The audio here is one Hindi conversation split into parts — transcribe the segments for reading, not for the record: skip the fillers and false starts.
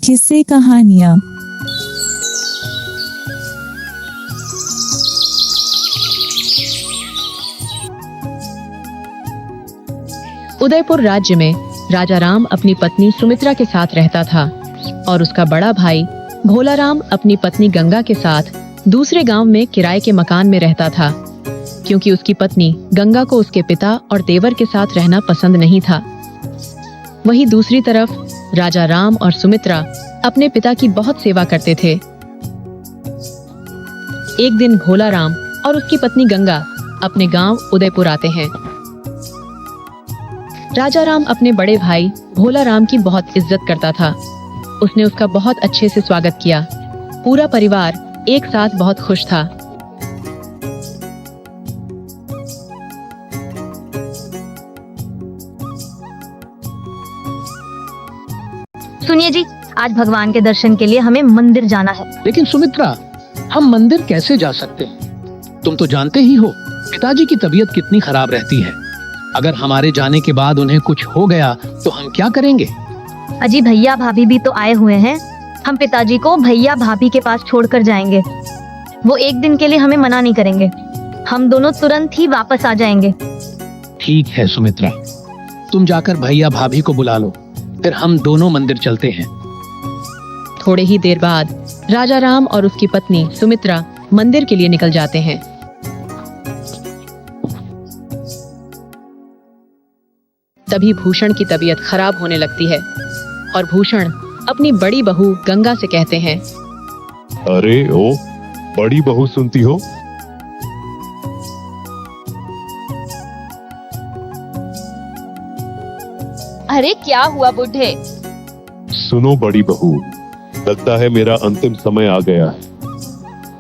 किस्से कहानियाँ। उदयपुर राज्य में राजा राम अपनी पत्नी सुमित्रा के साथ रहता था और उसका बड़ा भाई भोला राम अपनी पत्नी गंगा के साथ दूसरे गांव में किराए के मकान में रहता था, क्योंकि उसकी पत्नी गंगा को उसके पिता और देवर के साथ रहना पसंद नहीं था। वहीं दूसरी तरफ राजा राम और सुमित्रा अपने पिता की बहुत सेवा करते थे। एक दिन भोला राम और उसकी पत्नी गंगा अपने गांव उदयपुर आते हैं। राजा राम अपने बड़े भाई भोला राम की बहुत इज्जत करता था। उसने उसका बहुत अच्छे से स्वागत किया। पूरा परिवार एक साथ बहुत खुश था। सुनिए जी, आज भगवान के दर्शन के लिए हमें मंदिर जाना है। लेकिन सुमित्रा, हम मंदिर कैसे जा सकते हैं? तुम तो जानते ही हो पिताजी की तबीयत कितनी खराब रहती है। अगर हमारे जाने के बाद उन्हें कुछ हो गया तो हम क्या करेंगे? अजी, भैया भाभी भी तो आए हुए हैं। हम पिताजी को भैया भाभी के पास छोड़कर जाएंगे। वो एक दिन के लिए हमें मना नहीं करेंगे। हम दोनों तुरंत ही वापस आ जाएंगे। ठीक है सुमित्रा, तुम जाकर भैया भाभी को बुला लो, फिर हम दोनों मंदिर चलते हैं। थोड़े ही देर बाद राजा राम और उसकी पत्नी सुमित्रा मंदिर के लिए निकल जाते हैं। तभी भूषण की तबीयत खराब होने लगती है और भूषण अपनी बड़ी बहू गंगा से कहते हैं, अरे ओ बड़ी बहू, सुनती हो? अरे क्या हुआ बूढ़े? सुनो बड़ी बहू, लगता है मेरा अंतिम समय आ गया है।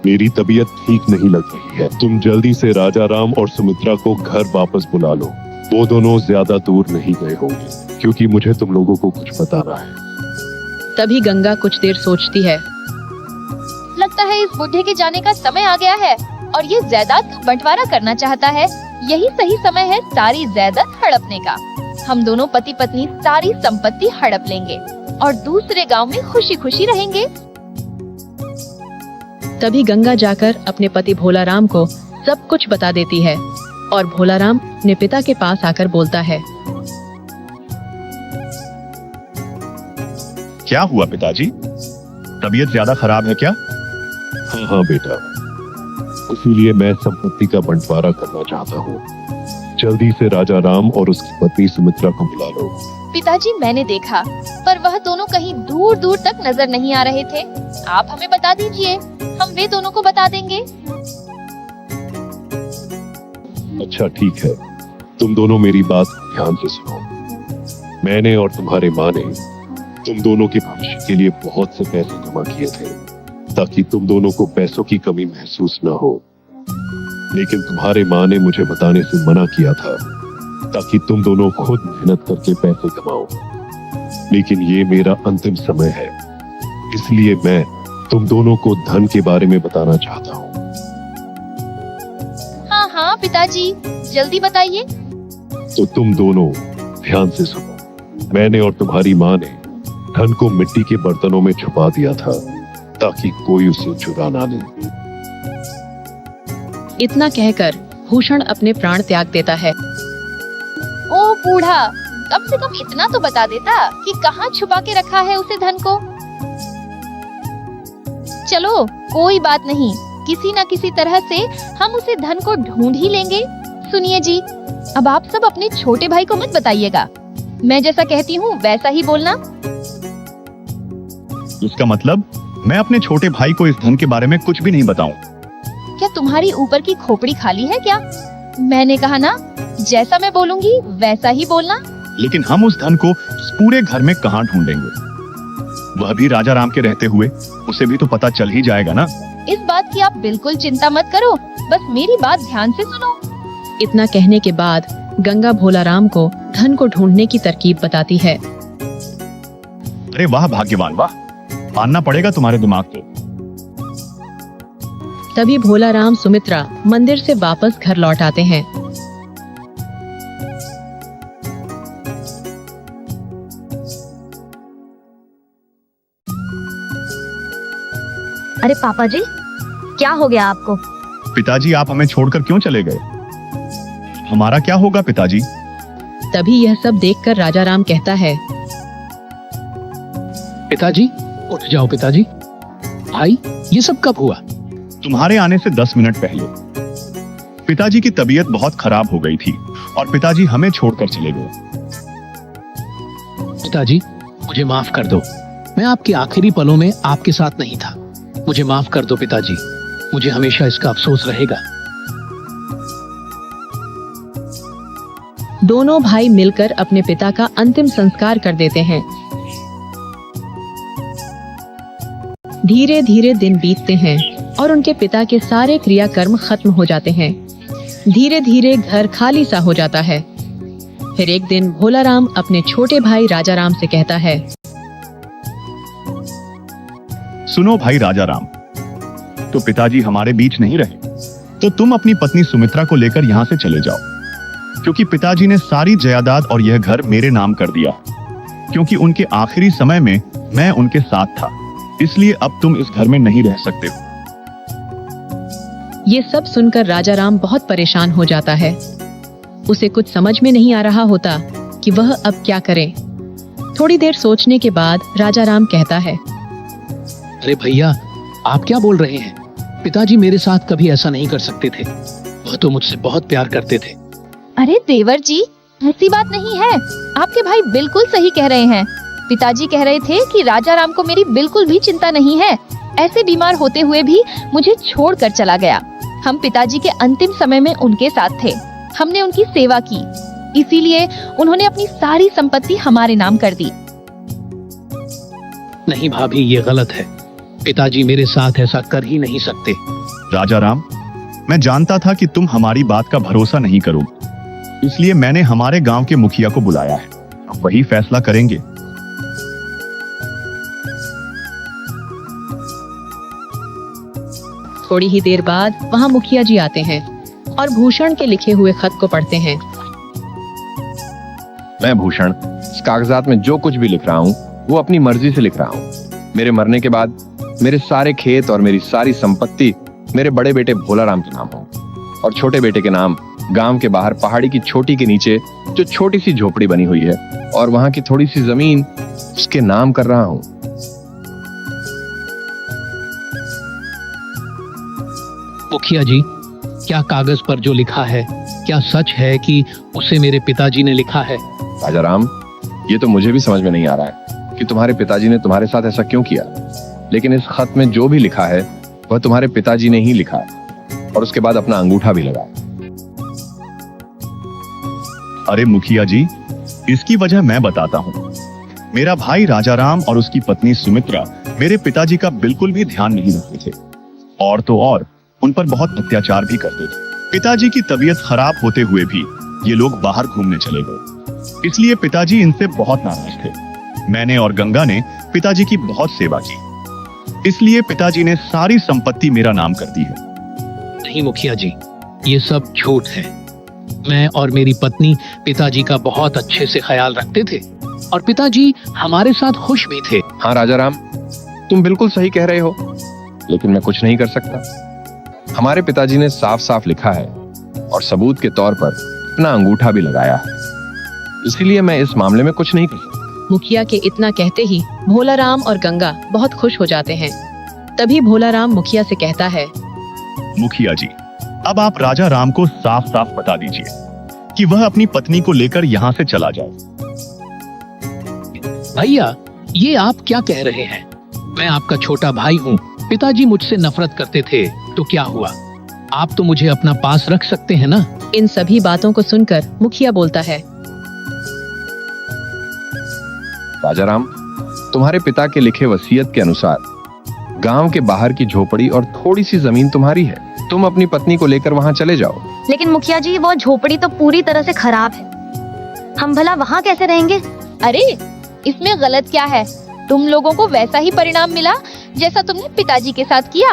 मेरी तबीयत ठीक नहीं लग रही है। तुम जल्दी से राजा राम और सुमित्रा को घर वापस बुला लो। वो दोनों ज्यादा दूर नहीं गए होंगे, क्योंकि मुझे तुम लोगों को कुछ बताना है। तभी गंगा कुछ देर सोचती है। लगता है इस बूढ़े के जाने का समय आ गया है और ये जायदाद का बंटवारा करना चाहता है। यही सही समय है सारी जायदाद हड़पने का। हम दोनों पति पत्नी सारी संपत्ति हड़प लेंगे और दूसरे गांव में खुशी खुशी रहेंगे। तभी गंगा जाकर अपने पति भोला राम को सब कुछ बता देती है और भोला राम अपने पिता के पास आकर बोलता है, क्या हुआ पिताजी? तबीयत ज्यादा खराब है क्या? हाँ हाँ बेटा, इसीलिए मैं संपत्ति का बंटवारा करना चाहता हूँ। जल्दी से राजा राम और उसकी पत्नी सुमित्रा को बुला लो। पिताजी, मैंने देखा पर वह दोनों कहीं दूर दूर तक नजर नहीं आ रहे थे। आप हमें बता दीजिए, हम वे दोनों को बता देंगे। अच्छा ठीक है, तुम दोनों मेरी बात ध्यान से सुनो। मैंने और तुम्हारे माँ ने तुम दोनों के भविष्य के लिए बहुत से पैसे जमा किए थे, ताकि तुम दोनों को पैसों की कमी महसूस न हो। लेकिन तुम्हारे माँ ने मुझे बताने से मना किया था, ताकि तुम दोनों खुद मेहनत करके पैसे कमाओ। लेकिन ये मेरा अंतिम समय है, इसलिए मैं तुम दोनों को धन के बारे में बताना चाहता हूँ। हाँ हाँ पिताजी, जल्दी बताइए। तो तुम दोनों ध्यान से सुनो। मैंने और तुम्हारी माँ ने धन को मिट्टी के बर्तनों में छुपा दिया था, ताकि कोई उसे चुरा ना ले। इतना कहकर भूषण अपने प्राण त्याग देता है। ओ बूढ़ा, कम से कम इतना तो बता देता कि कहाँ छुपा के रखा है उसे धन को। चलो कोई बात नहीं, किसी न किसी तरह से हम उसे धन को ढूंढ ही लेंगे। सुनिए जी, अब आप सब अपने छोटे भाई को मत बताइएगा। मैं जैसा कहती हूँ वैसा ही बोलना। इसका मतलब मैं अपने छोटे भाई को इस धन के बारे में कुछ भी नहीं बताऊं। क्या तुम्हारी ऊपर की खोपड़ी खाली है क्या? मैंने कहा ना, जैसा मैं बोलूंगी वैसा ही बोलना। लेकिन हम उस धन को इस पूरे घर में कहाँ ढूंढेंगे? वह भी राजा राम के रहते हुए, उसे भी तो पता चल ही जाएगा ना। इस बात की आप बिल्कुल चिंता मत करो, बस मेरी बात ध्यान से सुनो। इतना कहने के बाद गंगा भोला राम को धन को ढूंढने की तरकीब बताती है। अरे वाह भाग्यवान, वाह, मानना पड़ेगा तुम्हारे दिमाग को। तभी भोला राम सुमित्रा मंदिर से वापस घर लौट आते हैं। अरे पापा जी, क्या हो गया आपको? पिताजी आप हमें छोड़कर क्यों चले गए? हमारा क्या होगा पिताजी? तभी यह सब देखकर राजा राम कहता है, पिताजी उठ जाओ पिताजी। भाई ये सब कब हुआ? तुम्हारे आने से 10 मिनट पहले। पिताजी की तबीयत बहुत खराब हो गई थी और पिताजी हमें छोड़कर चले गए। पिताजी मुझे माफ कर दो, मैं आपके आखिरी पलों में आपके साथ नहीं था। मुझे माफ कर दो पिताजी, मुझे हमेशा इसका अफसोस रहेगा। दोनों भाई मिलकर अपने पिता का अंतिम संस्कार कर देते हैं। धीरे धीरे दिन बीतते हैं और उनके पिता के सारे क्रियाकर्म खत्म हो जाते हैं। धीरे धीरे घर खाली सा हो जाता है। फिर एक दिन भोला राम अपने छोटे भाई राजा राम से कहता है, सुनो भाई राजा राम, तो पिताजी हमारे बीच नहीं रहे, तो तुम अपनी पत्नी सुमित्रा को लेकर यहाँ से चले जाओ, क्योंकि पिताजी ने सारी जायदाद और यह घर मेरे नाम कर दिया। क्योंकि उनके आखिरी समय में मैं उनके साथ था, इसलिए अब तुम इस घर में नहीं रह सकते हो। ये सब सुनकर राजा राम बहुत परेशान हो जाता है। उसे कुछ समझ में नहीं आ रहा होता कि वह अब क्या करे। थोड़ी देर सोचने के बाद राजा राम कहता है, अरे भैया आप क्या बोल रहे हैं? पिताजी मेरे साथ कभी ऐसा नहीं कर सकते थे, वह तो मुझसे बहुत प्यार करते थे। अरे देवर जी, ऐसी बात नहीं है। आपके भाई बिल्कुल सही कह रहे हैं। पिताजी कह रहे थे कि राजा राम को मेरी बिल्कुल भी चिंता नहीं है। ऐसे बीमार होते हुए भी मुझे छोड़कर चला गया। हम पिताजी के अंतिम समय में उनके साथ थे। हमने उनकी सेवा की, इसीलिए उन्होंने अपनी सारी संपत्ति हमारे नाम कर दी। नहीं भाभी, ये गलत है। पिताजी मेरे साथ ऐसा कर ही नहीं सकते। राजा राम, मैं जानता था कि तुम हमारी बात का भरोसा नहीं करोगे, इसलिए मैंने हमारे गांव के मुखिया को बुलाया है। अब वही फैसला करेंगे। थोड़ी ही देर बाद वहाँ मुखिया जी आते हैं और भूषण के लिखे हुए खत को पढ़ते हैं। मैं भूषण इस कागजात में जो कुछ भी लिख रहा हूँ वो अपनी मर्जी से लिख रहा हूँ। मेरे मरने के बाद मेरे सारे खेत और मेरी सारी संपत्ति मेरे बड़े बेटे भोला राम के नाम हो और छोटे बेटे के नाम गांव के बाहर पहाड़ी की चोटी के नीचे जो छोटी सी झोपड़ी बनी हुई है और वहां की थोड़ी सी जमीन उसके नाम कर रहा हूँ। मुखिया जी, क्या कागज पर जो लिखा है क्या सच है कि उसे मेरे पिताजी ने लिखा है? राजा राम, ये तो मुझे भी समझ में नहीं आ रहा है कि तुम्हारे पिताजी ने तुम्हारे साथ ऐसा क्यों किया, लेकिन इस खत में जो भी लिखा है वह तुम्हारे पिताजी ने ही लिखा है और उसके बाद अपना अंगूठा भी लगाया। अरे मुखिया जी, इसकी वजह मैं बताता हूँ। मेरा भाई राजा राम और उसकी पत्नी सुमित्रा मेरे पिताजी का बिल्कुल भी ध्यान नहीं रखते थे और तो और उन पर बहुत अत्याचार भी करते थे। पिताजी की तबीयत खराब होते हुए भी ये लोग बाहर घूमने चले गए, इसलिए पिताजी इनसे बहुत नाराज थे। मैंने और गंगा ने पिताजी की बहुत सेवा की, इसलिए पिताजी ने सारी संपत्ति मेरा नाम कर दी है। नहीं मुखिया जी, ये सब झूठ है। मैं और मेरी पत्नी पिताजी का बहुत अच्छे से ख्याल रखते थे और पिताजी हमारे साथ खुश भी थे। हाँ राजा राम, तुम बिल्कुल सही कह रहे हो, लेकिन मैं कुछ नहीं कर सकता। हमारे पिताजी ने साफ साफ लिखा है और सबूत के तौर पर अपना अंगूठा भी लगाया है, इसीलिए मैं इस मामले में कुछ नहीं कर सकता। मुखिया के इतना कहते ही भोला राम और गंगा बहुत खुश हो जाते हैं। तभी भोला राम मुखिया से कहता है, मुखिया जी, अब आप राजा राम को साफ साफ बता दीजिए कि वह अपनी पत्नी को लेकर यहाँ से चला जाए। भैया, ये आप क्या कह रहे हैं? मैं आपका छोटा भाई हूँ। पिताजी मुझसे नफरत करते थे तो क्या हुआ? आप तो मुझे अपना पास रख सकते हैं ना? इन सभी बातों को सुनकर मुखिया बोलता है, राजा राम, तुम्हारे पिता के लिखे वसीयत के अनुसार गांव के बाहर की झोपड़ी और थोड़ी सी जमीन तुम्हारी है। तुम अपनी पत्नी को लेकर वहां चले जाओ। लेकिन मुखिया जी, वो झोपड़ी तो पूरी तरह से खराब है। हम भला वहाँ कैसे रहेंगे? अरे इसमें गलत क्या है? तुम लोगों को वैसा ही परिणाम मिला जैसा तुमने पिताजी के साथ किया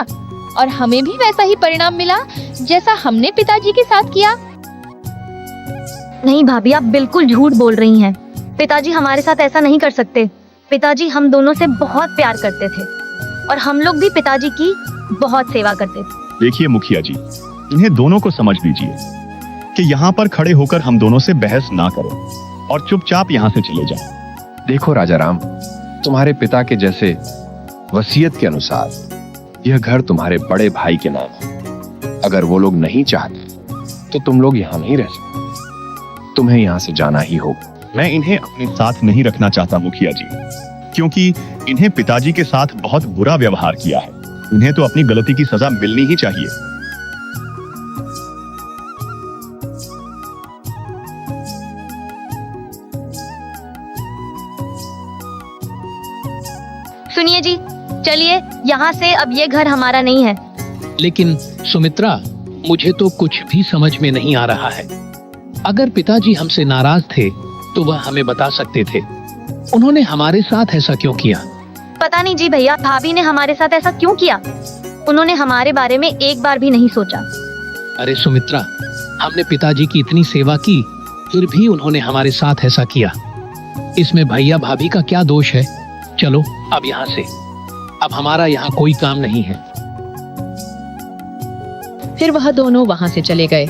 और हमें भी वैसा ही परिणाम मिला जैसा हमने पिताजी के साथ किया। नहीं भाभी, आप बिल्कुल झूठ बोल रही हैं। पिताजी हमारे साथ ऐसा नहीं कर सकते। पिताजी हम दोनों से बहुत प्यार करते थे। और हम लोग भी पिताजी की बहुत सेवा करते थे। देखिए मुखिया जी, इन्हें दोनों को समझ लीजिए कि यहाँ पर खड़े होकर हम दोनों से बहस ना करें और चुपचाप यहाँ से चले जाएं। देखो राजाराम, तुम्हारे पिता के जैसे वसीयत के अनुसार यह घर तुम्हारे बड़े भाई के नाम है। अगर वो लोग नहीं चाहते तो तुम लोग यहाँ नहीं रह सकते, तुम्हें यहाँ से जाना ही होगा। मैं इन्हें अपने साथ नहीं रखना चाहता मुखिया जी, क्योंकि इन्हें पिताजी के साथ बहुत बुरा व्यवहार किया है। इन्हें तो अपनी गलती की सजा मिलनी ही चाहिए। सुनिए जी, चलिए यहाँ से, अब ये घर हमारा नहीं है। लेकिन सुमित्रा, मुझे तो कुछ भी समझ में नहीं आ रहा है। अगर पिताजी हमसे नाराज थे तो वह हमें बता सकते थे। उन्होंने हमारे साथ ऐसा क्यों किया? पता नहीं जी भैया, भाभी ने हमारे साथ ऐसा क्यों किया? उन्होंने हमारे बारे में एक बार भी नहीं सोचा। अरे सुमित्रा, हमने पिताजी की इतनी सेवा की, फिर भी उन्होंने हमारे साथ ऐसा किया। इसमें भैया भाभी का क्या दोष है? चलो अब यहाँ से, अब हमारा यहाँ कोई काम नहीं है। फिर वह दोनों वहां से चले गए।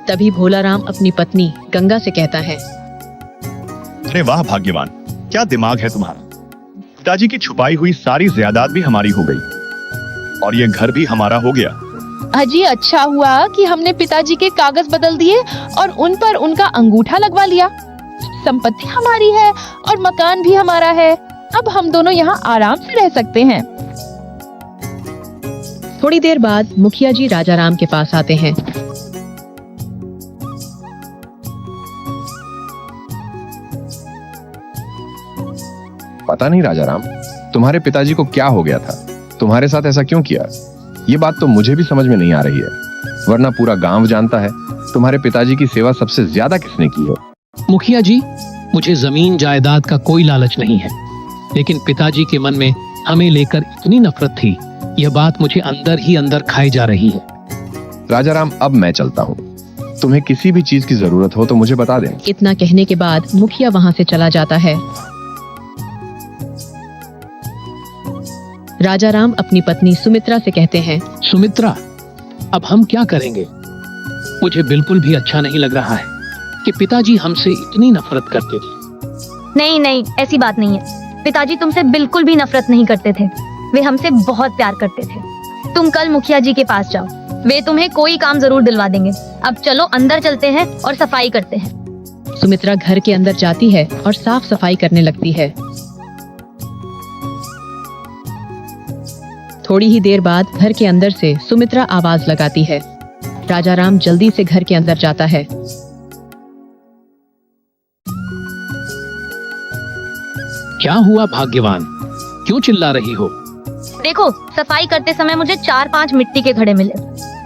तभी भोलाराम अपनी पत्नी गंगा से कहता है, अरे वाह भाग्यवान, क्या दिमाग है तुम्हारा। पिताजी की छुपाई हुई सारी जायदाद भी हमारी हो गई और ये घर भी हमारा हो गया। अजी अच्छा हुआ कि हमने पिताजी के कागज बदल दिए और उन पर उनका अंगूठा लगवा लिया। संपत्ति हमारी है और मकान भी हमारा है। अब हम दोनों यहाँ आराम से रह सकते हैं। थोड़ी देर बाद मुखिया जी राजाराम के पास आते हैं। पता नहीं राजाराम, तुम्हारे पिताजी को क्या हो गया था, तुम्हारे साथ ऐसा क्यों किया? ये बात तो मुझे भी समझ में नहीं आ रही है। वरना पूरा गांव जानता है तुम्हारे पिताजी की सेवा सबसे ज्यादा किसने की है। मुखिया जी, मुझे जमीन जायदाद का कोई लालच नहीं है, लेकिन पिताजी के मन में हमें लेकर इतनी नफरत थी, यह बात मुझे अंदर ही अंदर खाई जा रही है। राजाराम, अब मैं चलता हूँ। तुम्हें किसी भी चीज की जरूरत हो तो मुझे बता दें। इतना कहने के बाद मुखिया वहां से चला जाता है। राजाराम अपनी पत्नी सुमित्रा से कहते हैं, सुमित्रा, अब हम क्या करेंगे? मुझे बिल्कुल भी अच्छा नहीं लग रहा है कि पिताजी हमसे इतनी नफरत करते थे। नहीं नहीं, ऐसी बात नहीं है। पिताजी तुमसे बिल्कुल भी नफरत नहीं करते थे, वे हमसे बहुत प्यार करते थे। तुम कल मुखिया जी के पास जाओ, वे तुम्हें कोई काम जरूर दिलवा देंगे। अब चलो अंदर चलते हैं और सफाई करते हैं। सुमित्रा घर के अंदर जाती है और साफ सफाई करने लगती है। थोड़ी ही देर बाद घर के अंदर से सुमित्रा आवाज लगाती है। राजाराम जल्दी से घर के अंदर जाता है। क्या हुआ भाग्यवान, क्यों चिल्ला रही हो? देखो, सफाई करते समय मुझे 4-5 मिट्टी के घड़े मिले।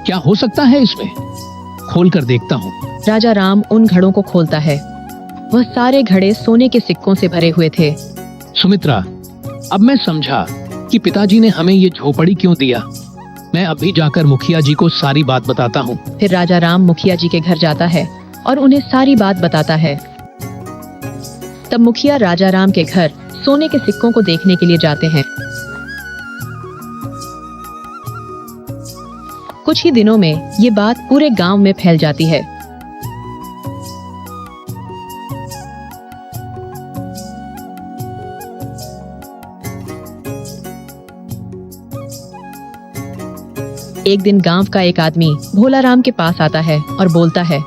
क्या हो सकता है इसमें? खोल कर देखता हूँ। राजाराम उन घड़ों को खोलता है। वह सारे घड़े सोने के सिक्कों से भरे हुए थे। सुमित्रा, अब मैं समझा कि पिताजी ने हमें ये झोपड़ी क्यों दिया। मैं अभी जाकर मुखिया जी को सारी बात बताता हूँ। फिर राजाराम मुखिया जी के घर जाता है और उन्हें सारी बात बताता है। तब मुखिया राजाराम के घर सोने के सिक्कों को देखने के लिए जाते हैं। कुछ ही दिनों में ये बात पूरे गांव में फैल जाती है। एक दिन गांव का एक आदमी भोलाराम के पास आता है और बोलता है,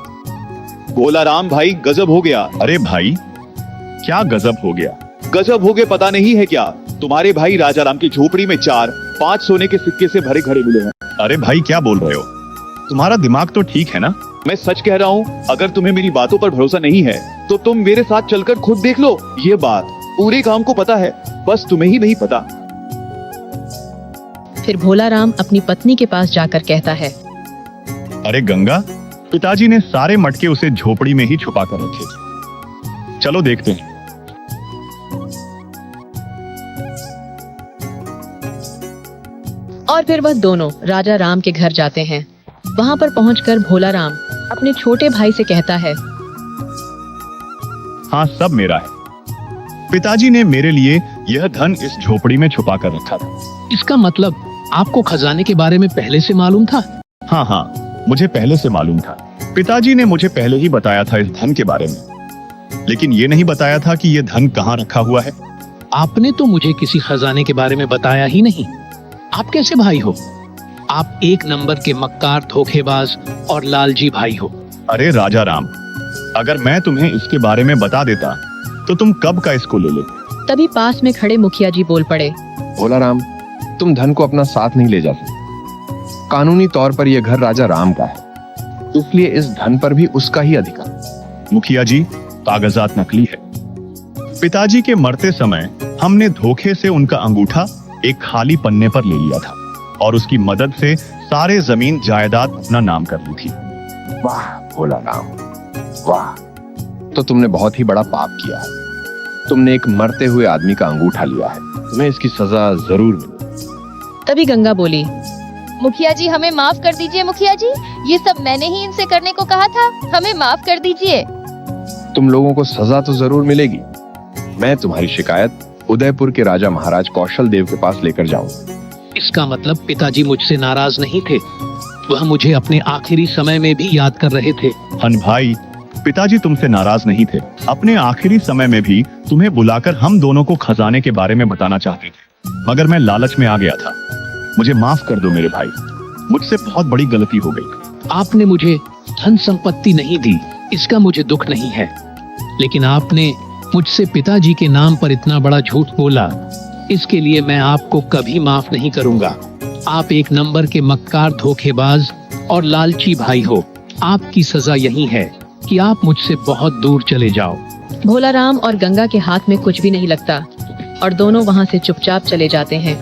भोलाराम भाई, गजब हो गया। अरे भाई, क्या गजब हो गया? गजब हो गए पता नहीं है क्या? तुम्हारे भाई राजाराम की झोपड़ी में 4-5 सोने के सिक्के से भरे घड़े मिले हैं। अरे भाई, क्या बोल रहे हो? तुम्हारा दिमाग तो ठीक है ना? मैं सच कह रहा हूँ। अगर तुम्हें मेरी बातों पर भरोसा नहीं है तो तुम मेरे साथ चलकर खुद देख लो। ये बात पूरे गांव को पता है, बस तुम्हें ही नहीं पता। फिर भोलाराम अपनी पत्नी के पास जाकर कहता है, अरे गंगा, पिताजी ने सारे मटके उसे झोपड़ी में ही छुपा कर रखे थे। चलो देखते हैं। और फिर वह दोनों राजाराम के घर जाते हैं। वहां पर पहुंचकर भोलाराम अपने छोटे भाई से कहता है। हाँ, सब मेरा है। पिताजी ने मेरे लिए यह धन इस झोपड़ी में छुपा कर रखा था। इसका मतलब आपको खजाने के बारे में पहले से मालूम था? हाँ हाँ, मुझे पहले से मालूम था। पिताजी ने मुझे पहले ही बताया था इस धन के बारे में, लेकिन ये नहीं बताया था कि यह धन कहाँ रखा हुआ है। आपने तो मुझे किसी खजाने के बारे में बताया ही नहीं। आप कैसे भाई हो? आप एक नंबर के मक्कार, धोखेबाज और लालची भाई हो। अरे राजा राम, अगर मैं तुम्हें इसके बारे में बता देता तो तुम कब का इसको ले लेते। तभी पास में खड़े मुखिया जी बोल पड़े। भोला राम, तुम धन को अपना साथ नहीं ले जा सकते। कानूनी तौर पर यह घर राजा राम का है, इसलिए इस धन पर भी उसका ही अधिकार। मुखिया जी, कागजात नकली है। पिताजी के मरते समय हमने धोखे से उनका अंगूठा एक खाली पन्ने पर ले लिया था और उसकी मदद से सारे जमीन जायदाद अपना नाम कर ली थी। वाह भोला राम, वाह। तो तुमने बहुत ही बड़ा पाप किया है। तुमने एक मरते हुए आदमी का अंगूठा लिया है। तुम्हें इसकी सजा जरूर मिलेगी। तभी गंगा बोली। मुखिया जी, हमें माफ कर दीजिए। मुखिया जी, ये सब मैंने ही इनसे करने को कहा था, हमें माफ कर दीजिए। तुम लोगों को सजा तो जरूर मिलेगी। मैं तुम्हारी शिकायत उदयपुर के राजा महाराज कौशल देव के पास लेकर जाऊंगा। इसका मतलब पिताजी मुझसे नाराज नहीं थे। वह मुझे अपने आखिरी समय में भी याद कर रहे थे। हन भाई, पिताजी तुमसे नाराज नहीं थे। अपने आखिरी समय में भी तुम्हें बुलाकर हम दोनों को खजाने के बारे में बताना चाहते थे, मगर मैं लालच में आ गया था। मुझे माफ कर दो मेरे भाई, मुझसे बहुत बड़ी गलती हो गई। आपने मुझे धन संपत्ति नहीं दी, इसका मुझे दुख नहीं है, लेकिन आपने मुझसे पिताजी के नाम पर इतना बड़ा झूठ बोला, इसके लिए मैं आपको कभी माफ नहीं करूंगा। आप एक नंबर के मक्कार, धोखेबाज और लालची भाई हो। आपकी सजा यही है कि आप मुझसे बहुत दूर चले जाओ। भोला राम और गंगा के हाथ में कुछ भी नहीं लगता और दोनों वहाँ से चुपचाप चले जाते हैं।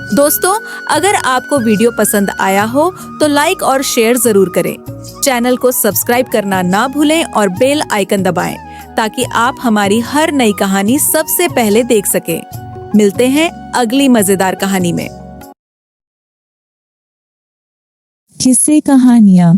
दोस्तों, अगर आपको वीडियो पसंद आया हो तो लाइक और शेयर जरूर करें। चैनल को सब्सक्राइब करना ना भूलें और बेल आइकन दबाएं ताकि आप हमारी हर नई कहानी सबसे पहले देख सकें। मिलते हैं अगली मजेदार कहानी में। किस्से कहानियाँ।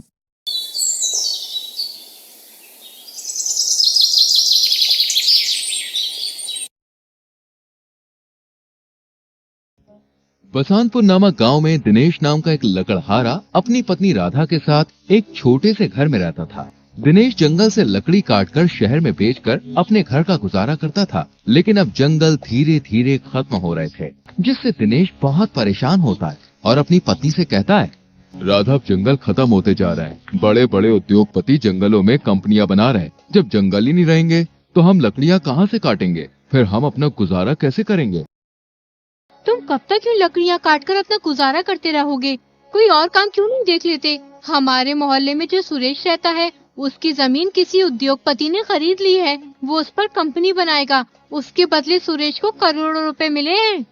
बसंतपुर नामक गांव में दिनेश नाम का एक लकड़हारा अपनी पत्नी राधा के साथ एक छोटे से घर में रहता था। दिनेश जंगल से लकड़ी काटकर शहर में बेचकर अपने घर का गुजारा करता था, लेकिन अब जंगल धीरे धीरे खत्म हो रहे थे, जिससे दिनेश बहुत परेशान होता है और अपनी पत्नी से कहता है, राधा, अब जंगल खत्म होते जा रहा है। बड़े बड़े उद्योगपति जंगलों में कंपनियां बना रहे हैं। जब जंगल ही नहीं रहेंगे तो हम लकड़ियां कहाँ से काटेंगे? फिर हम अपना गुजारा कैसे करेंगे? तुम कब तक यूँ लकड़ियाँ काटकर अपना गुजारा करते रहोगे? कोई और काम क्यों नहीं देख लेते? हमारे मोहल्ले में जो सुरेश रहता है, उसकी जमीन किसी उद्योगपति ने खरीद ली है। वो उस पर कंपनी बनाएगा। उसके बदले सुरेश को करोड़ों रुपए मिले हैं।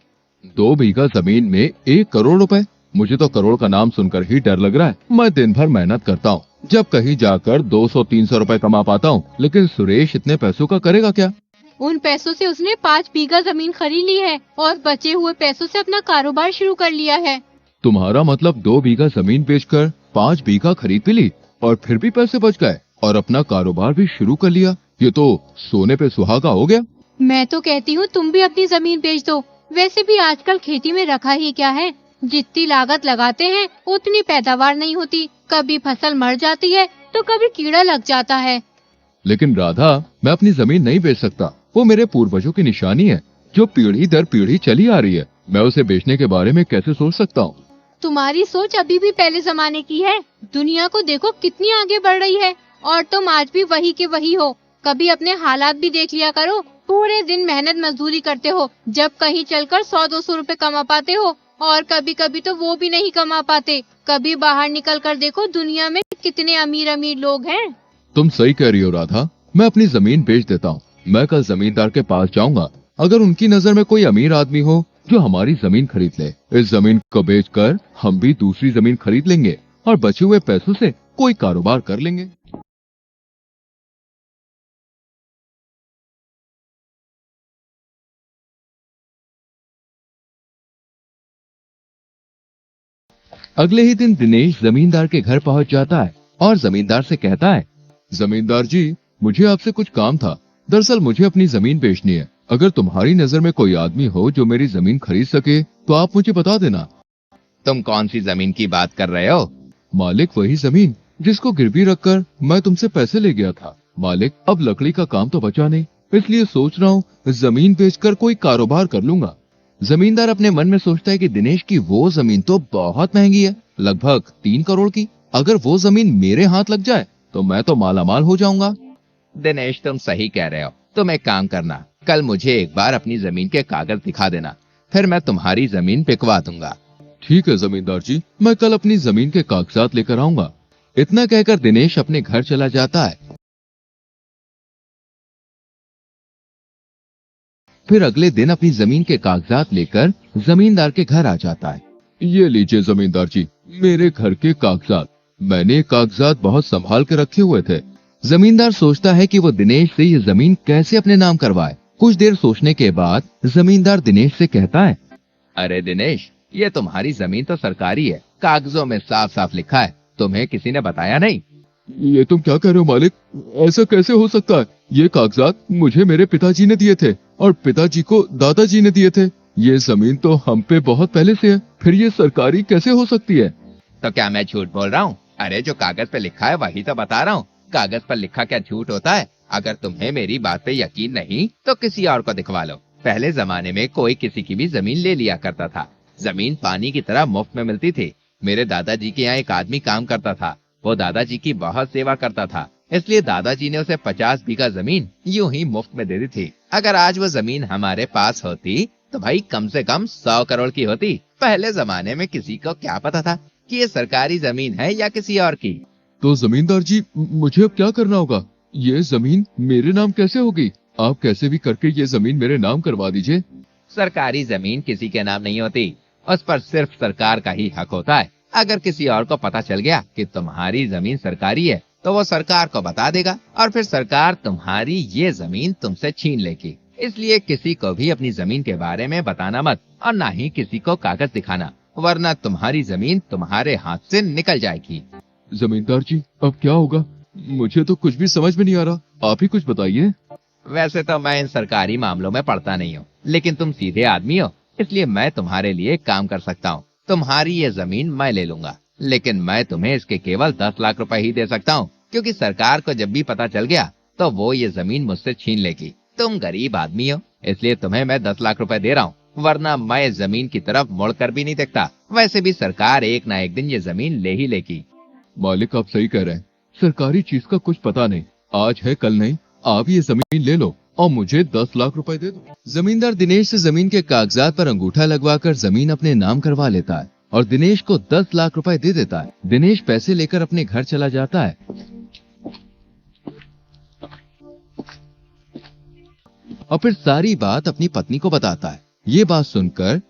2 बीघा जमीन में 1 करोड़ रुपए? मुझे तो करोड़ का नाम सुनकर ही डर लग रहा है। मैं दिन भर मेहनत करता हूँ, जब कहीं जाकर 200-300 रुपए कमा पाता हूँ, लेकिन सुरेश इतने पैसों का करेगा क्या? उन पैसों से उसने 5 बीघा जमीन खरीद ली है और बचे हुए पैसों से अपना कारोबार शुरू कर लिया है। तुम्हारा मतलब 2 बीघा जमीन बेचकर 5 बीघा खरीद भी ली और फिर भी पैसे बच गए और अपना कारोबार भी शुरू कर लिया। ये तो सोने पे सुहागा हो गया। मैं तो कहती हूँ तुम भी अपनी जमीन बेच दो। वैसे भी आजकल खेती में रखा ही क्या है, जितनी लागत लगाते हैं उतनी पैदावार नहीं होती। कभी फसल मर जाती है तो कभी कीड़ा लग जाता है। लेकिन राधा, मैं अपनी जमीन नहीं बेच सकता। वो मेरे पूर्वजों की निशानी है, जो पीढ़ी दर पीढ़ी चली आ रही है। मैं उसे बेचने के बारे में कैसे सोच सकता हूँ? तुम्हारी सोच अभी भी पहले जमाने की है। दुनिया को देखो कितनी आगे बढ़ रही है और तुम आज भी वही के वही हो। कभी अपने हालात भी देख लिया करो। पूरे दिन मेहनत मजदूरी करते हो, जब कहीं चलकर 100-200 रुपए कमा पाते हो और कभी कभी तो वो भी नहीं कमा पाते। कभी बाहर निकल कर देखो, दुनिया में कितने अमीर अमीर लोग हैं। तुम सही कह रही हो राधा, मैं अपनी जमीन बेच देता हूँ। मैं कल जमींदार के पास जाऊंगा। अगर उनकी नजर में कोई अमीर आदमी हो जो हमारी जमीन खरीद ले, इस जमीन को बेचकर हम भी दूसरी जमीन खरीद लेंगे और बचे हुए पैसों से कोई कारोबार कर लेंगे। अगले ही दिन दिनेश जमींदार के घर पहुंच जाता है और जमींदार से कहता है, जमींदार जी, मुझे आपसे कुछ काम था। दरअसल मुझे अपनी जमीन बेचनी है। अगर तुम्हारी नजर में कोई आदमी हो जो मेरी जमीन खरीद सके तो आप मुझे बता देना। तुम कौन सी जमीन की बात कर रहे हो? मालिक, वही जमीन जिसको गिरवी रखकर मैं तुमसे पैसे ले गया था। मालिक, अब लकड़ी का काम तो बचा नहीं, इसलिए सोच रहा हूँ जमीन बेचकर कोई कारोबार कर लूंगा। जमींदार अपने मन में सोचता है कि दिनेश की वो जमीन तो बहुत महंगी है, लगभग 3 करोड़ की। अगर वो जमीन मेरे हाथ लग जाए तो मैं तो मालामाल हो जाऊंगा। दिनेश, तुम सही कह रहे हो। तुम एक काम करना, कल मुझे एक बार अपनी जमीन के कागज दिखा देना, फिर मैं तुम्हारी जमीन बिकवा दूंगा। ठीक है जमींदार जी, मैं कल अपनी जमीन के कागजात लेकर आऊंगा। इतना कहकर दिनेश अपने घर चला जाता है। फिर अगले दिन अपनी जमीन के कागजात लेकर जमींदार के घर आ जाता है। ये लीजिए जमींदार जी, मेरे घर के कागजात। मैंने कागजात बहुत संभाल के रखे हुए थे। जमींदार सोचता है कि वो दिनेश से ये जमीन कैसे अपने नाम करवाए। कुछ देर सोचने के बाद जमींदार दिनेश से कहता है, अरे दिनेश, ये तुम्हारी जमीन तो सरकारी है, कागजों में साफ साफ लिखा है, तुम्हें किसी ने बताया नहीं? ये तुम क्या कह रहे हो मालिक? ऐसा कैसे हो सकता है? ये कागजात मुझे मेरे पिताजी ने दिए थे और पिताजी को दादाजी ने दिए थे। ये जमीन तो हम पे बहुत पहले से है, फिर ये सरकारी कैसे हो सकती है? तो क्या मैं झूठ बोल रहा हूँ? अरे जो कागज पे लिखा है वही तो बता रहा हूँ। कागज पर लिखा क्या झूठ होता है? अगर तुम्हें मेरी बात पे यकीन नहीं तो किसी और को दिखवा लो। पहले जमाने में कोई किसी की भी जमीन ले लिया करता था। जमीन पानी की तरह मुफ्त में मिलती थी। मेरे दादाजी के यहाँ एक आदमी काम करता था। वो दादाजी की बहुत सेवा करता था, इसलिए दादाजी ने उसे 50 बीघा जमीन यूं ही मुफ्त में दे दी थी। अगर आज वो जमीन हमारे पास होती तो भाई कम से कम 100 करोड़ की होती। पहले जमाने में किसी को क्या पता था कि ये सरकारी जमीन है या किसी और की। तो जमींदार जी, मुझे अब क्या करना होगा? ये जमीन मेरे नाम कैसे होगी? आप कैसे भी करके ये जमीन मेरे नाम करवा दीजिए। सरकारी जमीन किसी के नाम नहीं होती, उस पर सिर्फ सरकार का ही हक होता है। अगर किसी और को पता चल गया कि तुम्हारी जमीन सरकारी है तो वो सरकार को बता देगा और फिर सरकार तुम्हारी ये जमीन तुमसे छीन लेगी। इसलिए किसी को भी अपनी जमीन के बारे में बताना मत और ना ही किसी को कागज दिखाना, वरना तुम्हारी जमीन तुम्हारे हाथ से निकल जाएगी। जमींदार जी, अब क्या होगा? मुझे तो कुछ भी समझ में नहीं आ रहा, आप ही कुछ बताइए। वैसे तो मैं इन सरकारी मामलों में पड़ता नहीं हूँ, लेकिन तुम सीधे आदमी हो, इसलिए मैं तुम्हारे लिए एक काम कर सकता हूँ। तुम्हारी ये जमीन मैं ले लूंगा, लेकिन मैं तुम्हें इसके केवल 10 लाख रुपए ही दे सकता हूँ, क्योंकि सरकार को जब भी पता चल गया तो वो ये जमीन मुझसे छीन लेगी। तुम गरीब आदमी हो, इसलिए तुम्हें मैं 10 लाख रुपए दे रहा हूँ, वरना मैं इस जमीन की तरफ मुड़कर भी नहीं देखता। वैसे भी सरकार एक ना एक दिन ये जमीन ले ही लेगी। मालिक, आप सही कह रहे हैं, सरकारी चीज का कुछ पता नहीं, आज है कल नहीं। आप ये जमीन ले लो और मुझे 10 लाख रुपए दे दो। जमींदार दिनेश से जमीन के कागजात पर अंगूठा लगवाकर जमीन अपने नाम करवा लेता है और दिनेश को 10 लाख रुपए दे देता है। दिनेश पैसे लेकर अपने घर चला जाता है और फिर सारी बात अपनी पत्नी को बताता है। ये बात सुनकर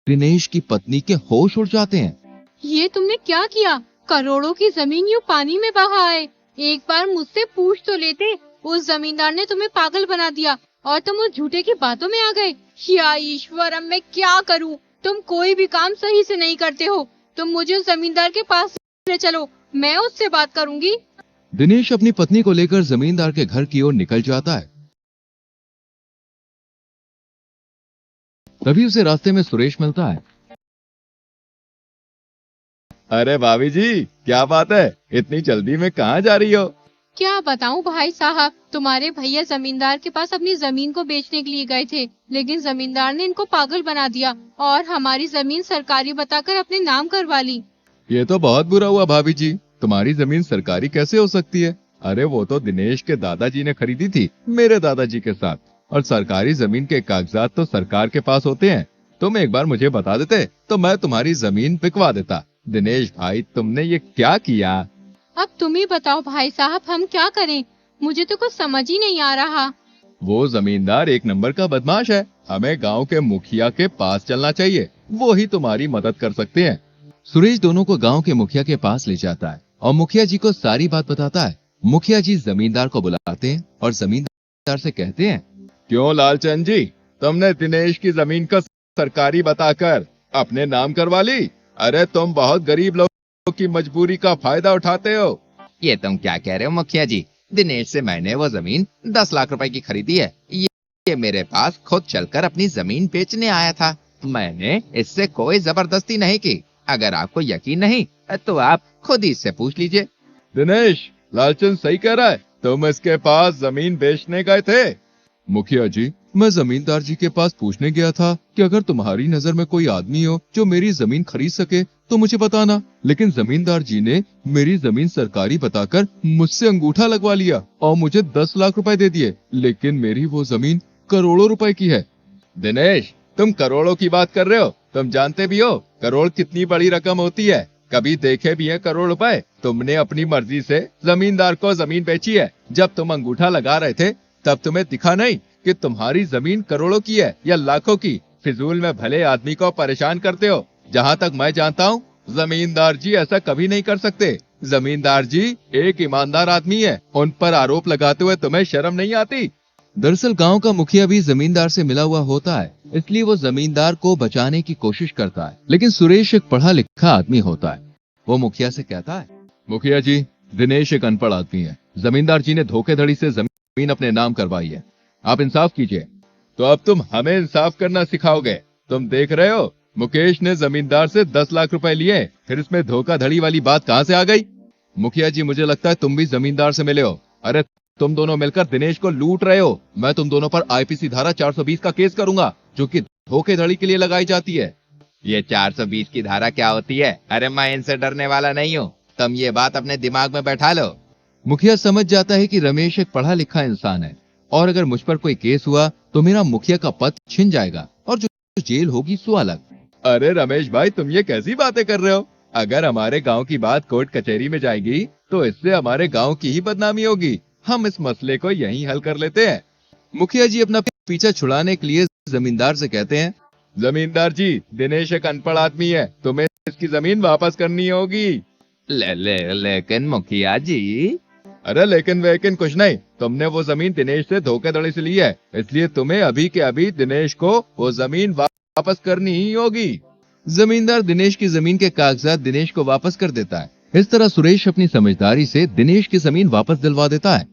दिनेश की पत्नी के होश उड़ जाते हैं। ये तुमने क्या किया? करोड़ों की जमीन यूं पानी में बहा है। एक बार मुझसे पूछ तो लेते। उस जमींदार ने तुम्हें पागल बना दिया और तुम उस झूठे की बातों में आ गए। या ईश्वर, अब मैं क्या करूं? तुम कोई भी काम सही से नहीं करते हो। तुम मुझे उस जमींदार के पास ले चलो, मैं उससे बात करूंगी। दिनेश अपनी पत्नी को लेकर जमींदार के घर की ओर निकल जाता है। तभी उसे रास्ते में सुरेश मिलता है। अरे भाभी जी, क्या बात है? इतनी जल्दी में कहाँ जा रही हो? क्या बताऊं भाई साहब, तुम्हारे भैया जमींदार के पास अपनी जमीन को बेचने के लिए गए थे, लेकिन जमींदार ने इनको पागल बना दिया और हमारी जमीन सरकारी बताकर अपने नाम करवा ली। ये तो बहुत बुरा हुआ भाभी जी, तुम्हारी जमीन सरकारी कैसे हो सकती है? अरे वो तो दिनेश के दादाजी ने खरीदी थी मेरे दादाजी के साथ, और सरकारी जमीन के कागजात तो सरकार के पास होते हैं। तुम एक बार मुझे बता देते तो मैं तुम्हारी जमीन बिकवा देता। दिनेश भाई, तुमने ये क्या किया? अब तुम ही बताओ भाई साहब, हम क्या करें? मुझे तो कुछ समझ ही नहीं आ रहा। वो जमींदार एक नंबर का बदमाश है। हमें गांव के मुखिया के पास चलना चाहिए, वो ही तुम्हारी मदद कर सकते हैं। सुरेश दोनों को गांव के मुखिया के पास ले जाता है और मुखिया जी को सारी बात बताता है। मुखिया जी जमींदार को बुलाते हैं और जमींदार से कहते हैं, क्यों लालचंद जी, तुमने दिनेश की जमीन को सरकारी बताकर अपने नाम करवा ली? अरे तुम बहुत गरीब लोगों की मजबूरी का फायदा उठाते हो। ये तुम क्या कह रहे हो मुखिया जी? दिनेश से मैंने वो जमीन 10 लाख रुपए की खरीदी है। ये मेरे पास खुद चलकर अपनी जमीन बेचने आया था। मैंने इससे कोई जबरदस्ती नहीं की। अगर आपको यकीन नहीं तो आप खुद ही इससे पूछ लीजिए। दिनेश, लालचंद सही कह रहा है। तुम इसके पास जमीन बेचने गए थे। मुखिया जी, मैं जमींदार जी के पास पूछने गया था कि अगर तुम्हारी नजर में कोई आदमी हो जो मेरी जमीन खरीद सके तो मुझे बताना। लेकिन जमींदार जी ने मेरी जमीन सरकारी बताकर मुझसे अंगूठा लगवा लिया और मुझे 10 लाख रुपए दे दिए। लेकिन मेरी वो जमीन करोड़ों रुपए की है। दिनेश, तुम करोड़ों की बात कर रहे हो। तुम जानते भी हो करोड़ कितनी बड़ी रकम होती है। कभी देखे भी है करोड़ रुपए? तुमने अपनी मर्जी से जमींदार को जमीन बेची है। जब तुम अंगूठा लगा रहे थे तब तुम्हें दिखा नहीं कि तुम्हारी जमीन करोड़ों की है या लाखों की? फिजूल में भले आदमी को परेशान करते हो। जहाँ तक मैं जानता हूँ जमींदार जी ऐसा कभी नहीं कर सकते। जमींदार जी एक ईमानदार आदमी है। उन पर आरोप लगाते हुए तुम्हें शर्म नहीं आती? दरअसल गांव का मुखिया भी जमींदार से मिला हुआ होता है, इसलिए वो जमींदार को बचाने की कोशिश करता है। लेकिन सुरेश एक पढ़ा लिखा आदमी होता है। वो मुखिया से कहता है, मुखिया जी, दिनेश एक अनपढ़ आदमी है। जमींदार जी ने धोखेधड़ी से जमीन अपने नाम करवाई है। आप इंसाफ कीजिए। तो अब तुम हमें इंसाफ करना सिखाओगे? तुम देख रहे हो मुकेश ने जमींदार से 10 लाख रुपए लिए, फिर इसमें धोखाधड़ी वाली बात कहाँ से आ गई? मुखिया जी, मुझे लगता है तुम भी जमींदार से मिले हो। अरे तुम दोनों मिलकर दिनेश को लूट रहे हो। मैं तुम दोनों पर आईपीसी धारा 420 का केस करूंगा, जो कि धोखेधड़ी के लिए लगाई जाती है। ये 420 की धारा क्या होती है? अरे मैं इनसे डरने वाला नहीं हूँ, तुम ये बात अपने दिमाग में बैठा लो। मुखिया समझ जाता है कि रमेश एक पढ़ा लिखा इंसान है और अगर मुझ पर कोई केस हुआ तो मेरा मुखिया का पद छिन जाएगा और जो जेल होगी सो अलग। अरे रमेश भाई, तुम ये कैसी बातें कर रहे हो? अगर हमारे गांव की बात कोर्ट कचहरी में जाएगी तो इससे हमारे गांव की ही बदनामी होगी। हम इस मसले को यहीं हल कर लेते हैं। मुखिया जी अपना पीछा छुड़ाने के लिए जमींदार से कहते हैं, जमींदार जी, दिनेश एक अनपढ़ आदमी है, तुम्हें इसकी जमीन वापस करनी होगी। लेकिन मुखिया जी। अरे लेकिन वेकिन कुछ नहीं। तुमने वो जमीन दिनेश से धोखेधड़ी से ली है, इसलिए तुम्हें अभी के अभी दिनेश को वो जमीन वापस करनी ही होगी। जमींदार दिनेश की जमीन के कागजात दिनेश को वापस कर देता है। इस तरह सुरेश अपनी समझदारी से दिनेश की जमीन वापस दिलवा देता है।